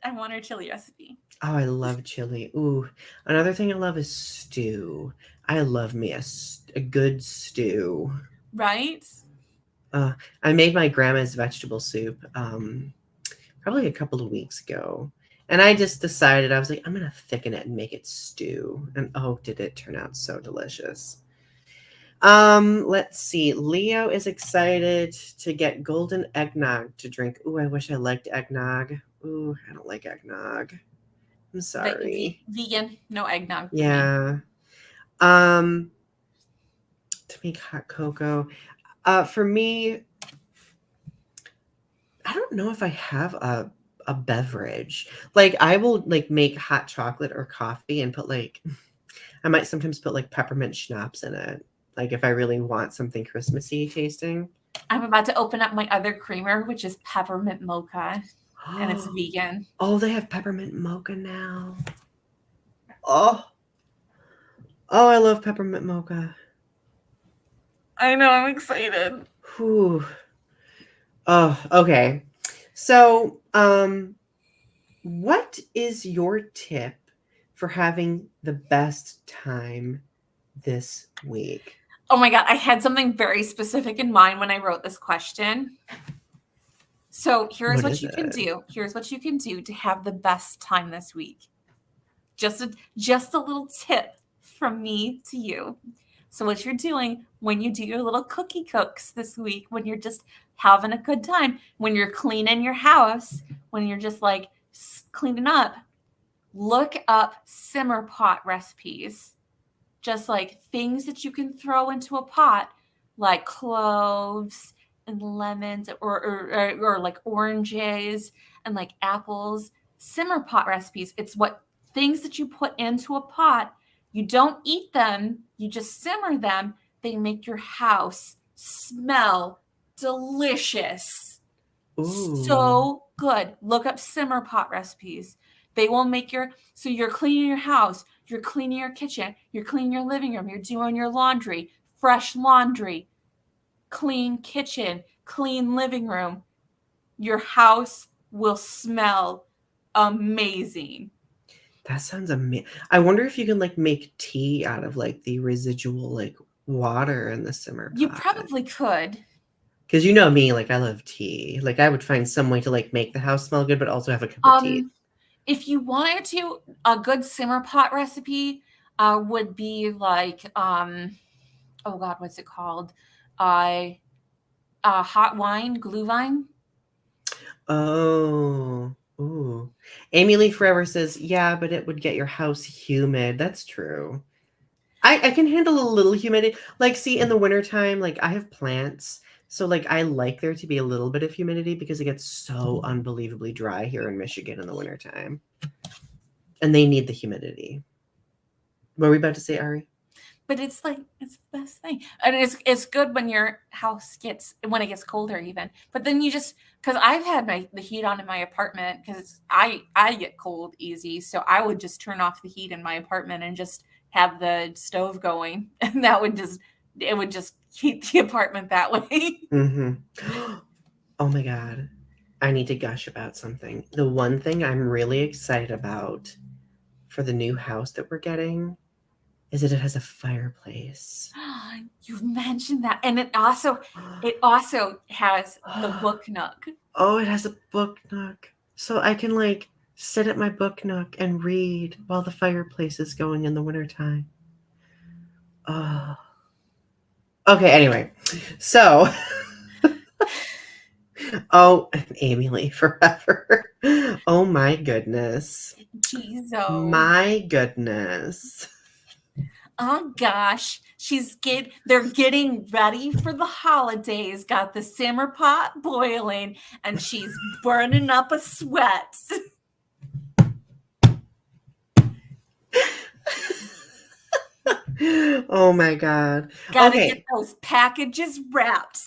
I want her chili recipe. Oh, I love chili. Ooh, another thing I love is stew. I love me a good stew. Right? I made my grandma's vegetable soup probably a couple of weeks ago. And I just decided, I was like, I'm going to thicken it and make it stew. And oh, did it turn out so delicious. Let's see. Leo is excited to get golden eggnog to drink. Ooh, I wish I liked eggnog. Ooh, I don't like eggnog. I'm sorry. Vegan, no eggnog. Yeah. To make hot cocoa. For me, I don't know if I have a beverage. I will make hot chocolate or coffee and put I might sometimes put peppermint schnapps in it. If I really want something Christmassy tasting. I'm about to open up my other creamer, which is peppermint mocha, and it's vegan. Oh, they have peppermint mocha now. Oh, I love peppermint mocha. I know, I'm excited. Whew. Oh, okay. So, what is your tip for having the best time this week? Oh my God, I had something very specific in mind when I wrote this question. So here's what you can do. Here's what you can do to have the best time this week. Just a little tip from me to you. So what you're doing when you do your little cookie cooks this week, when you're just having a good time, when you're cleaning your house, when you're just cleaning up, look up simmer pot recipes. Just things that you can throw into a pot like cloves and lemons or like oranges and like apples. Simmer pot recipes. It's what things that you put into a pot. You don't eat them, you just simmer them. They make your house smell delicious. Ooh. So good. Look up simmer pot recipes. They will make so you're cleaning your house, you're cleaning your kitchen, you're cleaning your living room, you're doing your laundry, fresh laundry, clean kitchen, clean living room. Your house will smell amazing. That sounds amazing. I wonder if you can like make tea out of like the residual like water in the simmer You pot. probably could. Because you know me, like I love tea. Like I would find some way to like make the house smell good, but also have a cup of tea. If you wanted to, a good simmer pot recipe would be like oh God, what's it called? Hot wine, glühwein. Oh, ooh. Amy Lee Forever says, yeah, but it would get your house humid. That's true. I can handle a little humidity. Like, see, in the wintertime, like I have plants. So like I like there to be a little bit of humidity because it gets so unbelievably dry here in Michigan in the wintertime. And they need the humidity. What were we about to say, Ari? But it's like it's the best thing, and it's good when your house when it gets colder even. But then you just because I've had the heat on in my apartment because I get cold easy, so I would just turn off the heat in my apartment and just have the stove going, and it would just keep the apartment that way. Mm-hmm. Oh my God. I need to gush about something. The one thing I'm really excited about for the new house that we're getting is that it has a fireplace. You've mentioned that, and it also has the book nook. Oh, it has a book nook. So I can like sit at my book nook and read while the fireplace is going in the wintertime. Oh. Okay, anyway. So oh, Amy Lee Forever. Oh my goodness. Jeez, My goodness. oh gosh, they're getting ready for the holidays. Got the simmer pot boiling, and she's burning up a sweat. Oh my God. Gotta Okay. get those packages wrapped.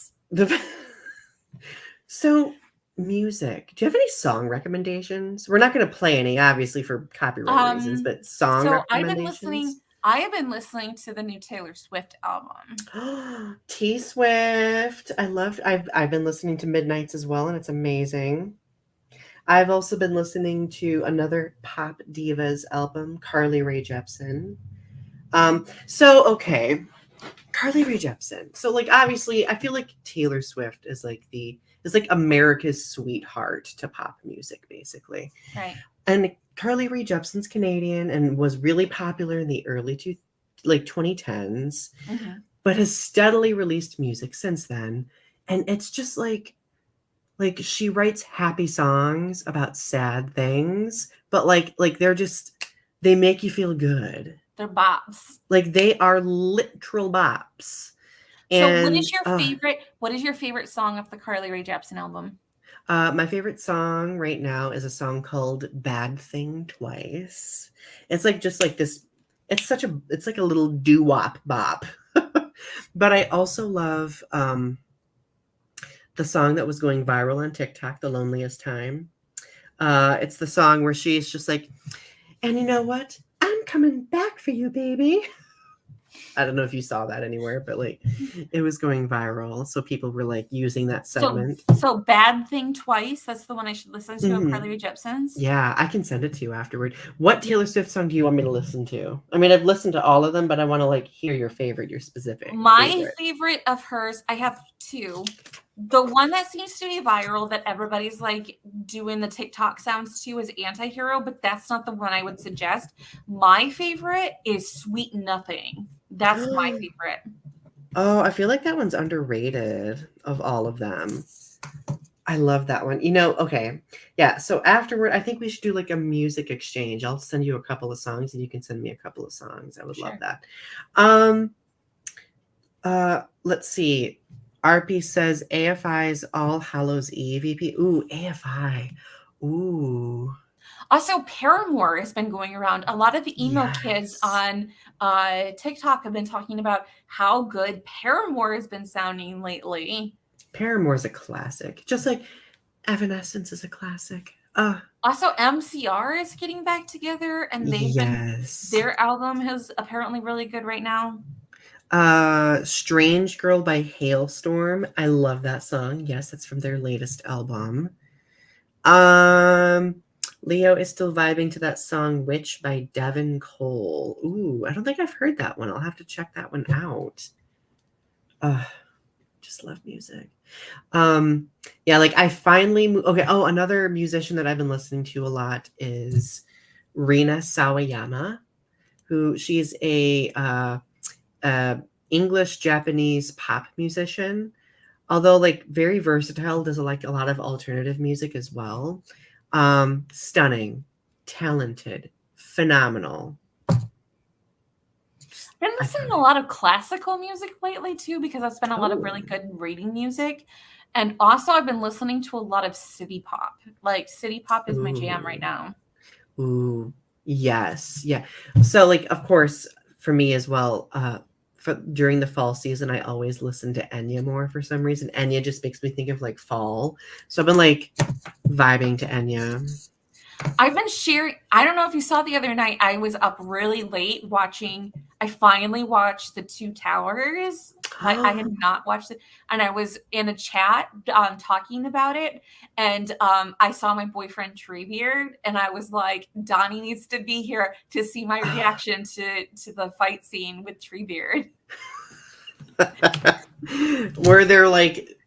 So music. Do you have any song recommendations? We're not going to play any, obviously, for copyright reasons, but song So recommendations? I have been listening to the new Taylor Swift album. T Swift. I've been listening to Midnights as well, and it's amazing. I've also been listening to another pop divas album, Carly Rae Jepsen. Okay, Carly Rae Jepsen. So like obviously I feel like Taylor Swift is like America's sweetheart to pop music, basically. Right. And Carly Rae Jepsen's Canadian and was really popular in the early 2010s, but has steadily released music since then. And it's just like she writes happy songs about sad things, but like they make you feel good. They're bops. Like they are literal bops. So what is your favorite song of the Carly Rae Jepsen album? My favorite song right now is a song called Bad Thing Twice. It's like just like this, it's like a little doo-wop bop. But I also love the song that was going viral on TikTok, The Loneliest Time. It's the song where she's just like, and you know what? I'm coming back for you, baby. I don't know if you saw that anywhere, but like it was going viral. So people were like using that segment. So Bad Thing Twice, that's the one I should listen to of Carly Rae Jepsen's? Yeah, I can send it to you afterward. What Taylor Swift song do you want me to listen to? I mean, I've listened to all of them, but I want to like hear your favorite, your specific. My favorite of hers, I have two. The one that seems to be viral that everybody's like doing the TikTok sounds to is Antihero, but that's not the one I would suggest. My favorite is Sweet Nothing. That's my favorite. Oh, I feel like that one's underrated of all of them. I love that one. Okay. Yeah. So afterward, I think we should do like a music exchange. I'll send you a couple of songs and you can send me a couple of songs. I would love that. Let's see. RP says AFI's All Hallows Eve EP. Ooh, AFI. Ooh. Also, Paramore has been going around. A lot of the emo kids Yes. on TikTok have been talking about how good Paramore has been sounding lately. Paramore's a classic. Just like Evanescence is a classic. Also, MCR is getting back together, and Yes. their album is apparently really good right now. Strange Girl by Hailstorm. I love that song. Yes, that's from their latest album. Leo is still vibing to that song Witch by Devin Cole. Ooh, I don't think I've heard that one. I'll have to check that one out. Just love music. Yeah, like I finally okay. Oh, another musician that I've been listening to a lot is Rina Sawayama, who she's a English Japanese pop musician, although like very versatile, does like a lot of alternative music as well. Stunning, talented, phenomenal. Been listening to a lot of classical music lately too, because I've spent a lot of really Oh. good reading music. And also I've been listening to a lot of city pop. Like city pop is my jam right now. Ooh, yes, yeah. So like of course for me as well, for during the fall season, I always listen to Enya more for some reason. Enya just makes me think of like fall. So I've been like vibing to Enya. I've been sharing. I don't know if you saw the other night. I was up really late watching. I finally watched The Two Towers. I had not watched it, and I was in a chat talking about it, and I saw my boyfriend Treebeard, and I was like, "Donnie needs to be here to see my reaction to the fight scene with Treebeard." Were there like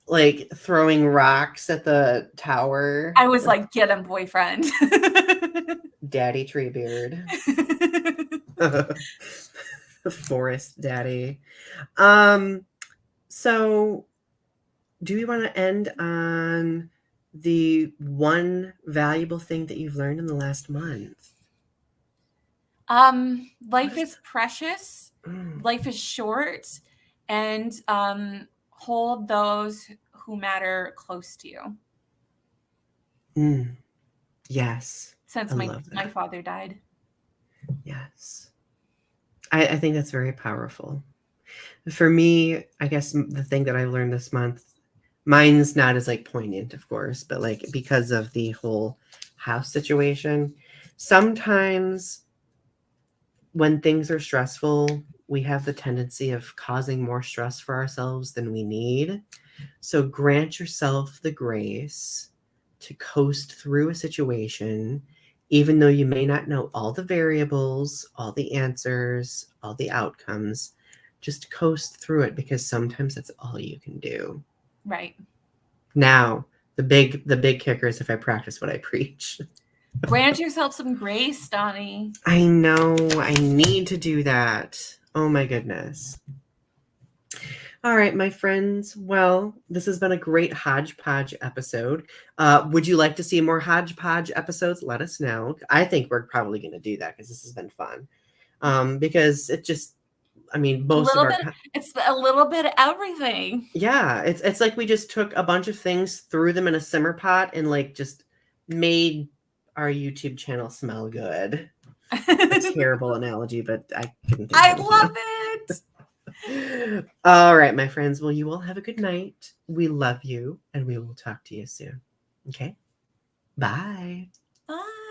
throwing rocks at the tower? I was like, "Get him, boyfriend." Daddy Treebeard. Forest Daddy. So do we want to end on the one valuable thing that you've learned in the last month? Life is precious, life is short, and hold those who matter close to you. Yes. Since I my love that. father died. Yes. I think that's very powerful. For me, I guess the thing that I've learned this month, mine's not as like poignant, of course, but like because of the whole house situation, sometimes when things are stressful, we have the tendency of causing more stress for ourselves than we need. So grant yourself the grace to coast through a situation, even though you may not know all the variables, all the answers, all the outcomes. Just coast through it because sometimes that's all you can do. Right. Now, the big kicker is if I practice what I preach. Grant yourself some grace, Donnie. I know. I need to do that. Oh my goodness. All right, my friends. Well, this has been a great Hodgepodge episode. Would you like to see more Hodgepodge episodes? Let us know. I think we're probably going to do that because this has been fun. Because it just, I mean, most of our it's a little bit of everything. Yeah, it's like we just took a bunch of things, threw them in a simmer pot, and like just made our YouTube channel smell good. A terrible analogy, but I couldn't think I of love anything. it. All right, my friends. Well, you all have a good night. We love you, and we will talk to you soon. Okay? Bye. Bye.